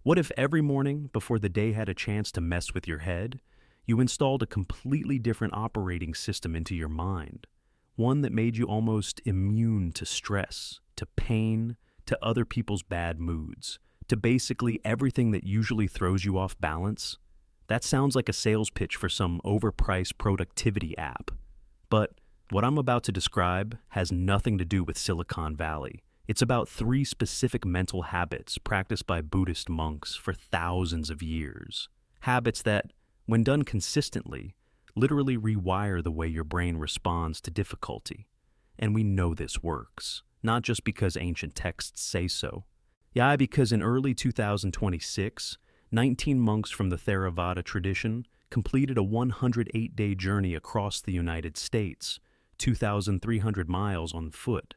What if every morning, before the day had a chance to mess with your head, you installed a completely different operating system into your mind? One that made you almost immune to stress, to pain, to other people's bad moods, to basically everything that usually throws you off balance? That sounds like a sales pitch for some overpriced productivity app. But what I'm about to describe has nothing to do with Silicon Valley. It's about 3 specific mental habits practiced by Buddhist monks for thousands of years. Habits that, when done consistently, literally rewire the way your brain responds to difficulty. And we know this works, not just because ancient texts say so. Yeah, because in early 2026, 19 monks from the Theravada tradition completed a 108-day journey across the United States, 2,300 miles on foot,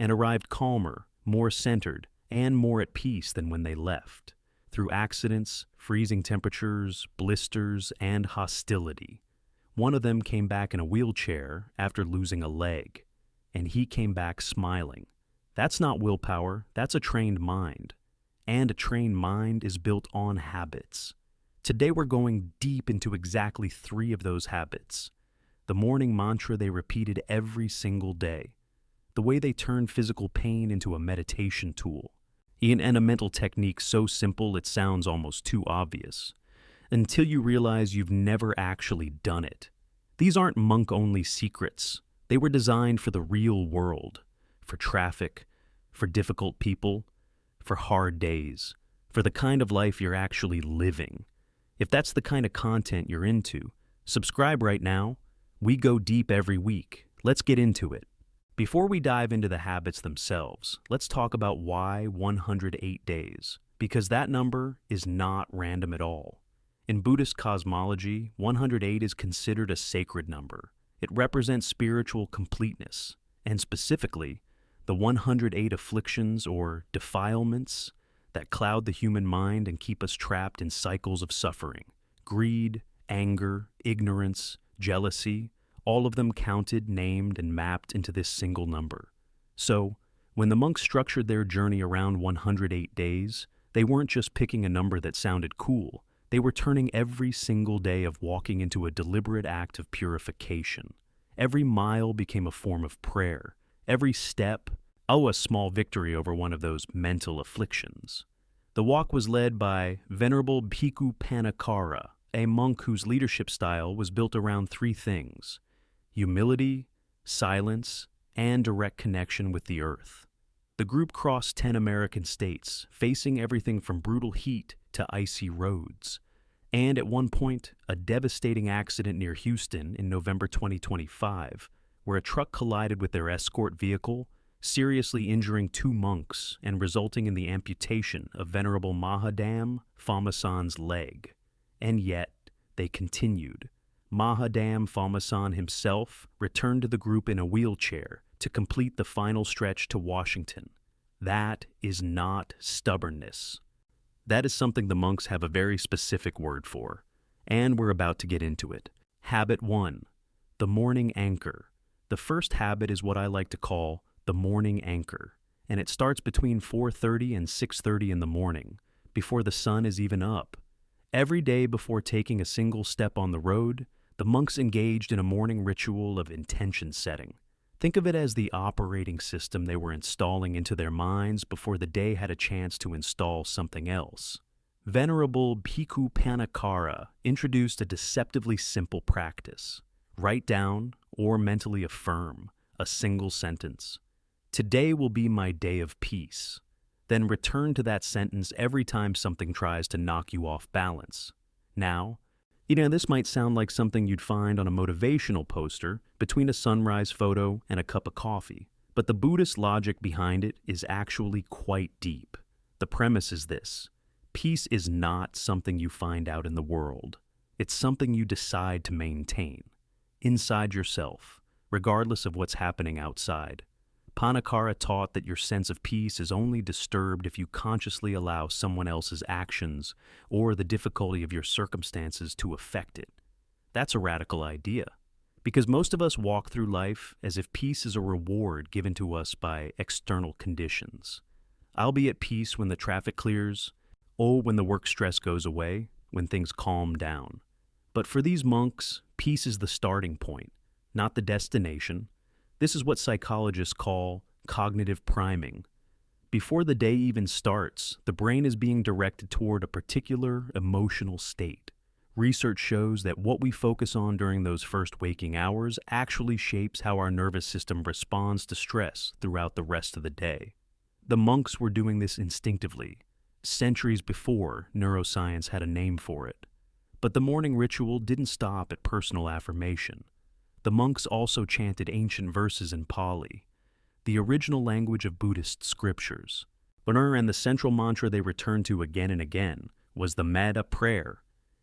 and arrived calmer, more centered, and more at peace than when they left, through accidents, freezing temperatures, blisters, and hostility. One of them came back in a wheelchair after losing a leg, and he came back smiling. That's not willpower, that's a trained mind. And a trained mind is built on habits. Today we're going deep into exactly 3 of those habits. The morning mantra they repeated every single day. The way they turned physical pain into a meditation tool. And a mental technique so simple it sounds almost too obvious. Until you realize you've never actually done it. These aren't monk-only secrets. They were designed for the real world. For traffic, for difficult people, for hard days, for the kind of life you're actually living. If that's the kind of content you're into, subscribe right now. We go deep every week. Let's get into it. Before we dive into the habits themselves, let's talk about why 108 days, because that number is not random at all. In Buddhist cosmology, 108 is considered a sacred number. It represents spiritual completeness, and specifically, the 108 afflictions or defilements that cloud the human mind and keep us trapped in cycles of suffering. Greed, anger, ignorance, jealousy, all of them counted, named, and mapped into this single number. So, when the monks structured their journey around 108 days, they weren't just picking a number that sounded cool. They were turning every single day of walking into a deliberate act of purification. Every mile became a form of prayer. Every step, a small victory over one of those mental afflictions. The walk was led by Venerable Bhikkhu Panakara, a monk whose leadership style was built around 3 things: humility, silence, and direct connection with the earth. The group crossed 10 American states, facing everything from brutal heat to icy roads. And at one point, a devastating accident near Houston in November 2025, where a truck collided with their escort vehicle, seriously injuring 2 monks and resulting in the amputation of Venerable Mahadam Phomasan's leg. And yet, they continued. Mahadam Phomasan himself returned to the group in a wheelchair to complete the final stretch to Washington. That is not stubbornness. That is something the monks have a very specific word for, and we're about to get into it. Habit 1, the morning anchor. The first habit is what I like to call the morning anchor, and it starts between 4:30 and 6:30 in the morning, before the sun is even up. Every day before taking a single step on the road, the monks engaged in a morning ritual of intention setting. Think of it as the operating system they were installing into their minds before the day had a chance to install something else. Venerable Bhikkhu Panakara introduced a deceptively simple practice. Write down, or mentally affirm, a single sentence. Today will be my day of peace. Then return to that sentence every time something tries to knock you off balance. Now, this might sound like something you'd find on a motivational poster between a sunrise photo and a cup of coffee, but the Buddhist logic behind it is actually quite deep. The premise is this: peace is not something you find out in the world. It's something you decide to maintain, inside yourself, regardless of what's happening outside. Panakara taught that your sense of peace is only disturbed if you consciously allow someone else's actions or the difficulty of your circumstances to affect it. That's a radical idea, because most of us walk through life as if peace is a reward given to us by external conditions. I'll be at peace when the traffic clears. Oh, when the work stress goes away, when things calm down. But for these monks, peace is the starting point, not the destination. This is what psychologists call cognitive priming. Before the day even starts, the brain is being directed toward a particular emotional state. Research shows that what we focus on during those first waking hours actually shapes how our nervous system responds to stress throughout the rest of the day. The monks were doing this instinctively, centuries before neuroscience had a name for it. But the morning ritual didn't stop at personal affirmation. The monks also chanted ancient verses in Pali, the original language of Buddhist scriptures. And the central mantra they returned to again and again was the Metta prayer.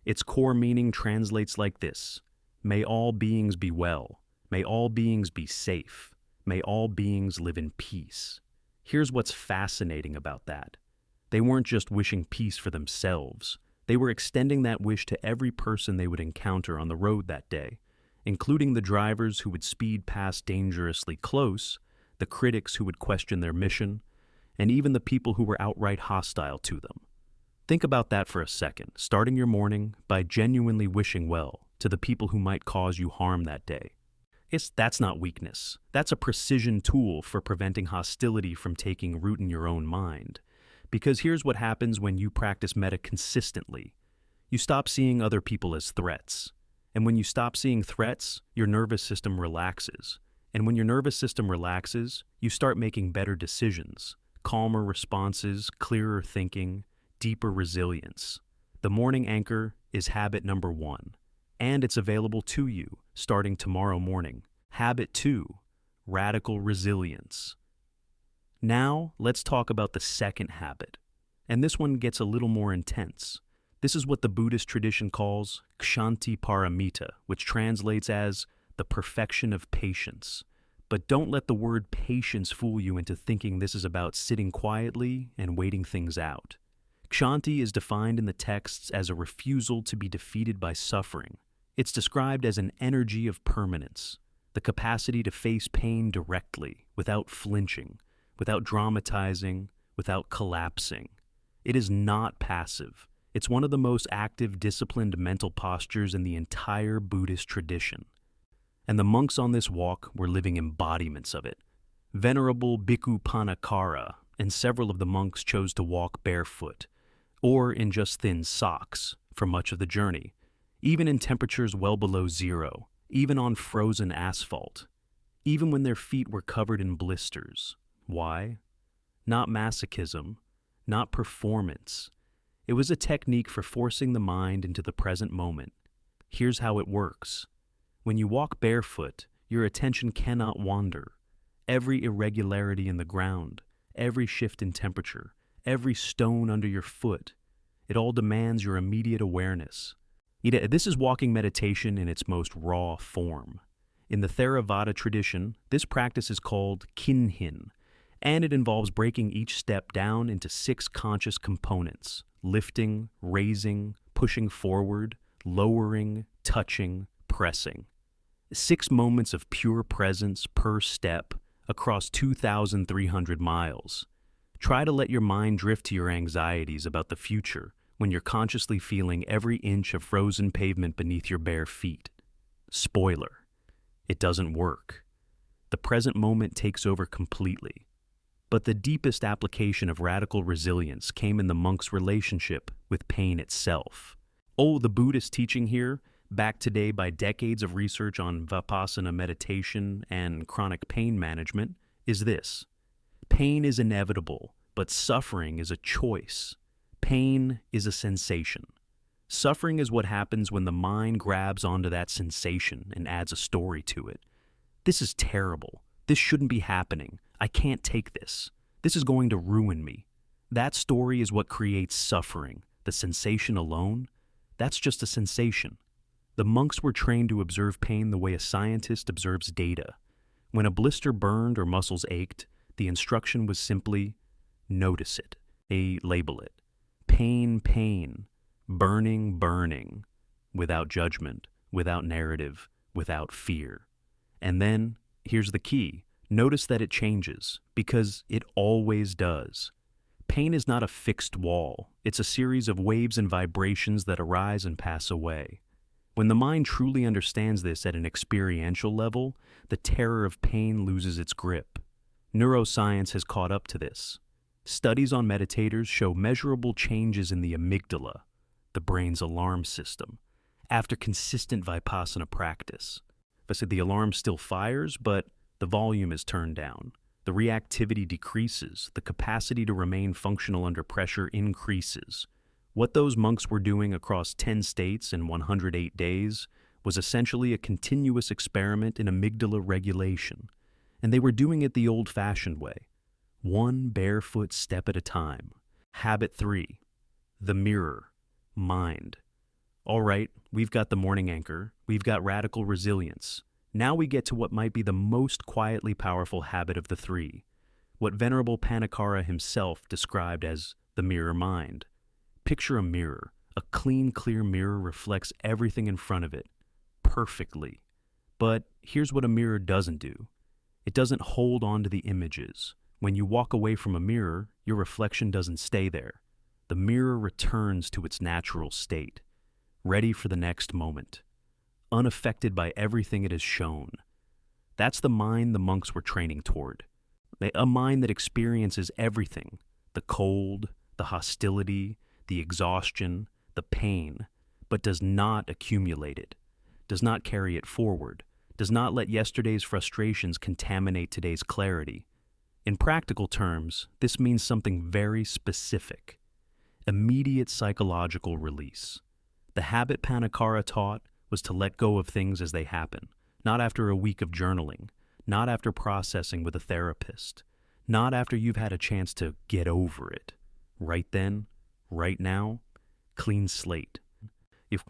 Its core meaning translates like this: may all beings be well, may all beings be safe, may all beings live in peace. Here's what's fascinating about that. They weren't just wishing peace for themselves. They were extending that wish to every person they would encounter on the road that day, including the drivers who would speed past dangerously close, the critics who would question their mission, and even the people who were outright hostile to them. Think about that for a second, starting your morning by genuinely wishing well to the people who might cause you harm that day. That's not weakness. That's a precision tool for preventing hostility from taking root in your own mind. Because here's what happens when you practice metta consistently. You stop seeing other people as threats. And when you stop seeing threats, your nervous system relaxes. And when your nervous system relaxes, you start making better decisions, calmer responses, clearer thinking, deeper resilience. The morning anchor is habit number 1, and it's available to you starting tomorrow morning. Habit 2, radical resilience. Now, let's talk about the second habit, and this one gets a little more intense. This is what the Buddhist tradition calls Kshanti Paramita, which translates as the perfection of patience. But don't let the word patience fool you into thinking this is about sitting quietly and waiting things out. Kshanti is defined in the texts as a refusal to be defeated by suffering. It's described as an energy of permanence, the capacity to face pain directly, without flinching, without dramatizing, without collapsing. It is not passive. It's one of the most active, disciplined mental postures in the entire Buddhist tradition. And the monks on this walk were living embodiments of it. Venerable Bhikkhu Panakara and several of the monks chose to walk barefoot, or in just thin socks, for much of the journey, even in temperatures well below zero, even on frozen asphalt, even when their feet were covered in blisters. Why? Not masochism, not performance. It was a technique for forcing the mind into the present moment. Here's how it works. When you walk barefoot, your attention cannot wander. Every irregularity in the ground, every shift in temperature, every stone under your foot, it all demands your immediate awareness. This is walking meditation in its most raw form. In the Theravada tradition, this practice is called kinhin, and it involves breaking each step down into 6 conscious components: lifting, raising, pushing forward, lowering, touching, pressing. 6 moments of pure presence per step across 2,300 miles. Try to let your mind drift to your anxieties about the future when you're consciously feeling every inch of frozen pavement beneath your bare feet. Spoiler: it doesn't work. The present moment takes over completely. But the deepest application of radical resilience came in the monk's relationship with pain itself. The Buddhist teaching here, backed today by decades of research on Vipassana meditation and chronic pain management, is this: pain is inevitable, but suffering is a choice. Pain is a sensation. Suffering is what happens when the mind grabs onto that sensation and adds a story to it. This is terrible. This shouldn't be happening. I can't take this. This is going to ruin me. That story is what creates suffering. The sensation alone, that's just a sensation. The monks were trained to observe pain the way a scientist observes data. When a blister burned or muscles ached, the instruction was simply, notice it, label it. Pain, pain, burning, burning, without judgment, without narrative, without fear. And then, here's the key, notice that it changes, because it always does. Pain is not a fixed wall, it's a series of waves and vibrations that arise and pass away. When the mind truly understands this at an experiential level, the terror of pain loses its grip. Neuroscience has caught up to this. Studies on meditators show measurable changes in the amygdala, the brain's alarm system, after consistent vipassana practice. The alarm still fires, but the volume is turned down. The reactivity decreases, the capacity to remain functional under pressure increases. What those monks were doing across 10 states in 108 days was essentially a continuous experiment in amygdala regulation, and they were doing it the old-fashioned way, one barefoot step at a time. Habit 3, the mirror, mind. All right, we've got the morning anchor, we've got radical resilience. Now we get to what might be the most quietly powerful habit of the three, what Venerable Panikkara himself described as the mirror mind. Picture a mirror. A clean, clear mirror reflects everything in front of it, perfectly. But here's what a mirror doesn't do. It doesn't hold on to the images. When you walk away from a mirror, your reflection doesn't stay there. The mirror returns to its natural state, ready for the next moment, unaffected by everything it has shown. That's the mind the monks were training toward. A mind that experiences everything, the cold, the hostility, the exhaustion, the pain, but does not accumulate it, does not carry it forward, does not let yesterday's frustrations contaminate today's clarity. In practical terms, this means something very specific: immediate psychological release. The habit Panikkara taught was to let go of things as they happen, not after a week of journaling, not after processing with a therapist, not after you've had a chance to get over it. Right then, right now, clean slate.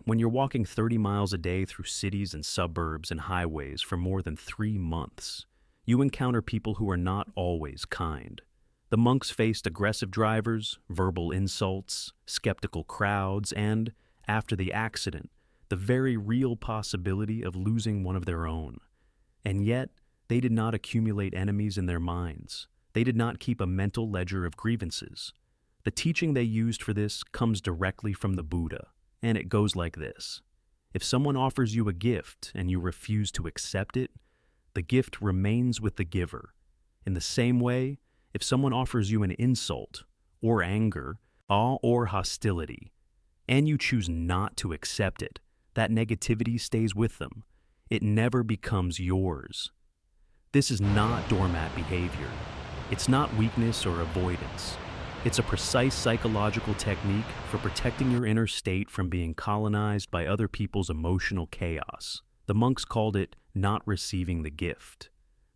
When you're walking 30 miles a day through cities and suburbs and highways for more than 3 months, you encounter people who are not always kind. The monks faced aggressive drivers, verbal insults, skeptical crowds, and, after the accident, the very real possibility of losing one of their own. And yet, they did not accumulate enemies in their minds. They did not keep a mental ledger of grievances. The teaching they used for this comes directly from the Buddha, and it goes like this. If someone offers you a gift and you refuse to accept it, the gift remains with the giver. In the same way, if someone offers you an insult, or anger, or hostility, and you choose not to accept it, that negativity stays with them. It never becomes yours. This is not doormat behavior. It's not weakness or avoidance. It's a precise psychological technique for protecting your inner state from being colonized by other people's emotional chaos. The monks called it not receiving the gift.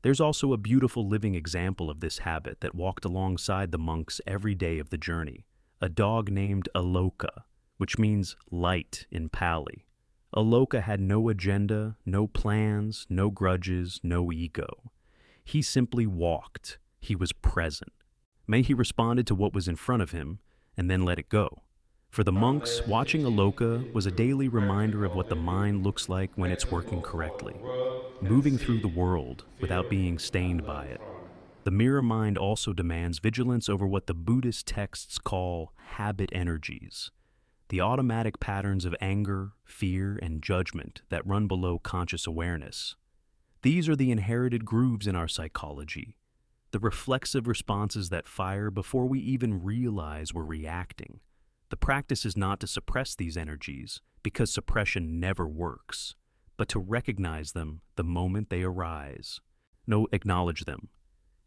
There's also a beautiful living example of this habit that walked alongside the monks every day of the journey, a dog named Aloka, which means light in Pali. Aloka had no agenda, no plans, no grudges, no ego. He simply walked. He was present. He responded to what was in front of him and then let it go. For the monks, watching Aloka was a daily reminder of what the mind looks like when it's working correctly, moving through the world without being stained by it. The mirror mind also demands vigilance over what the Buddhist texts call habit energies, the automatic patterns of anger, fear, and judgment that run below conscious awareness. These are the inherited grooves in our psychology, the reflexive responses that fire before we even realize we're reacting. The practice is not to suppress these energies, because suppression never works, but to recognize them the moment they arise. Acknowledge them,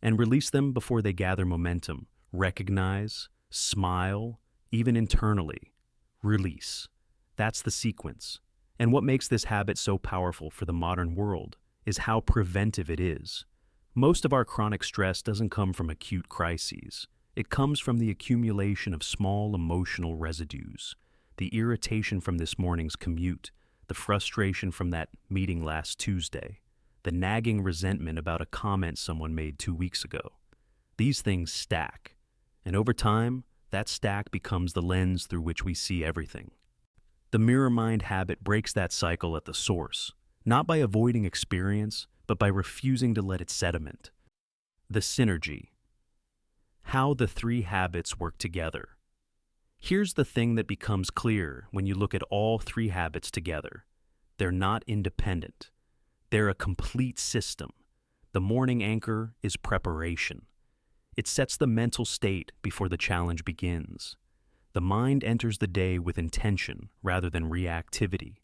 and release them before they gather momentum. Recognize, smile, even internally. Release. That's the sequence. And what makes this habit so powerful for the modern world is how preventive it is. Most of our chronic stress doesn't come from acute crises. It comes from the accumulation of small emotional residues, the irritation from this morning's commute, the frustration from that meeting last Tuesday, the nagging resentment about a comment someone made 2 weeks ago. These things stack, and over time, that stack becomes the lens through which we see everything. The mirror mind habit breaks that cycle at the source, not by avoiding experience, but by refusing to let it sediment. The synergy. How the three habits work together. Here's the thing that becomes clear when you look at all three habits together. They're not independent. They're a complete system. The morning anchor is preparation. It sets the mental state before the challenge begins. The mind enters the day with intention rather than reactivity.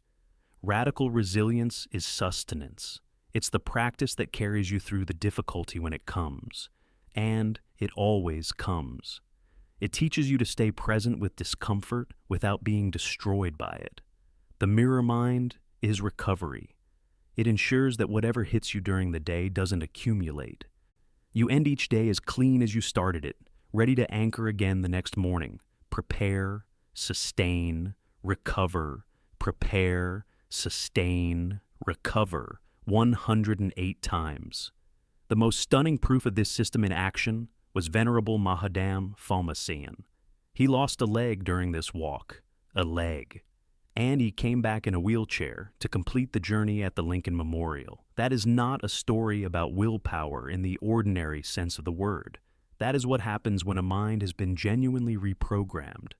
Radical resilience is sustenance. It's the practice that carries you through the difficulty when it comes. And it always comes. It teaches you to stay present with discomfort without being destroyed by it. The mirror mind is recovery. It ensures that whatever hits you during the day doesn't accumulate. You end each day as clean as you started it, ready to anchor again the next morning. Prepare, sustain, recover, prepare, sustain, recover, 108 times. The most stunning proof of this system in action was Venerable Mahadam Phomasayan. He lost a leg during this walk, a leg. And he came back in a wheelchair to complete the journey at the Lincoln Memorial. That is not a story about willpower in the ordinary sense of the word. That is what happens when a mind has been genuinely reprogrammed,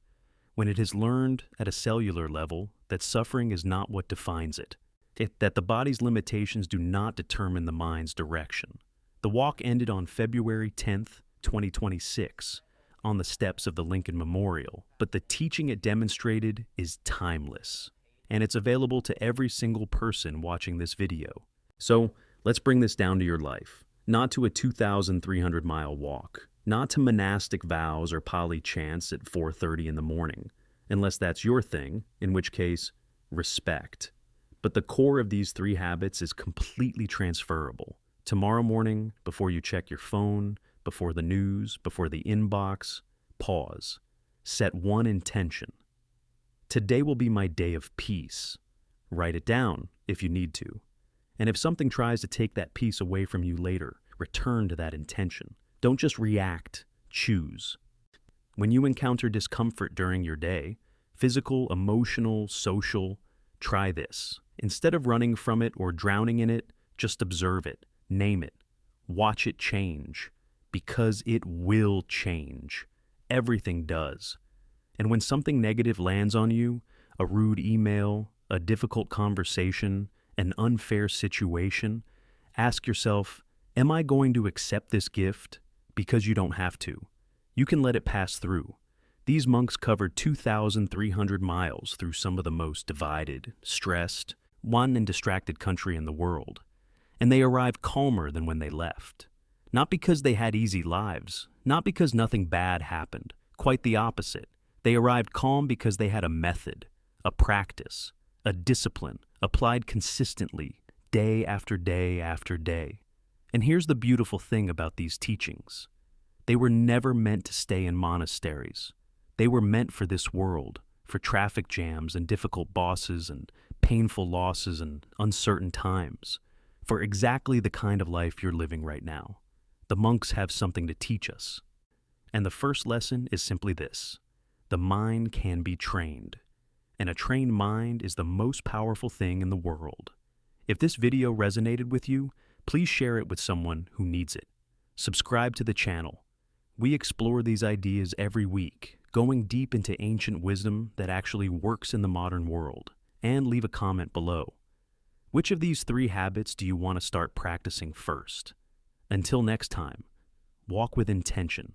when it has learned at a cellular level that suffering is not what defines it, that the body's limitations do not determine the mind's direction. The walk ended on February 10th, 2026, on the steps of the Lincoln Memorial, but the teaching it demonstrated is timeless, and it's available to every single person watching this video. So let's bring this down to your life, not to a 2,300-mile walk, not to monastic vows or Pali chants at 4:30 in the morning, unless that's your thing, in which case, respect. But the core of these three habits is completely transferable. Tomorrow morning, before you check your phone, before the news, before the inbox, pause. Set one intention. Today will be my day of peace. Write it down if you need to. And if something tries to take that peace away from you later, return to that intention. Don't just react, choose. When you encounter discomfort during your day, physical, emotional, social, try this. Instead of running from it or drowning in it, just observe it, name it, watch it change. Because it will change. Everything does. And when something negative lands on you, a rude email, a difficult conversation, an unfair situation, ask yourself, am I going to accept this gift? Because you don't have to. You can let it pass through. These monks covered 2,300 miles through some of the most divided, stressed, and distracted country in the world. And they arrived calmer than when they left. Not because they had easy lives, not because nothing bad happened, quite the opposite. They arrived calm because they had a method, a practice, a discipline applied consistently, day after day after day. And here's the beautiful thing about these teachings. They were never meant to stay in monasteries. They were meant for this world, for traffic jams and difficult bosses and painful losses and uncertain times, for exactly the kind of life you're living right now. The monks have something to teach us. And the first lesson is simply this. The mind can be trained. And a trained mind is the most powerful thing in the world. If this video resonated with you, please share it with someone who needs it. Subscribe to the channel. We explore these ideas every week, going deep into ancient wisdom that actually works in the modern world. And leave a comment below. Which of these three habits do you want to start practicing first? Until next time, walk with intention,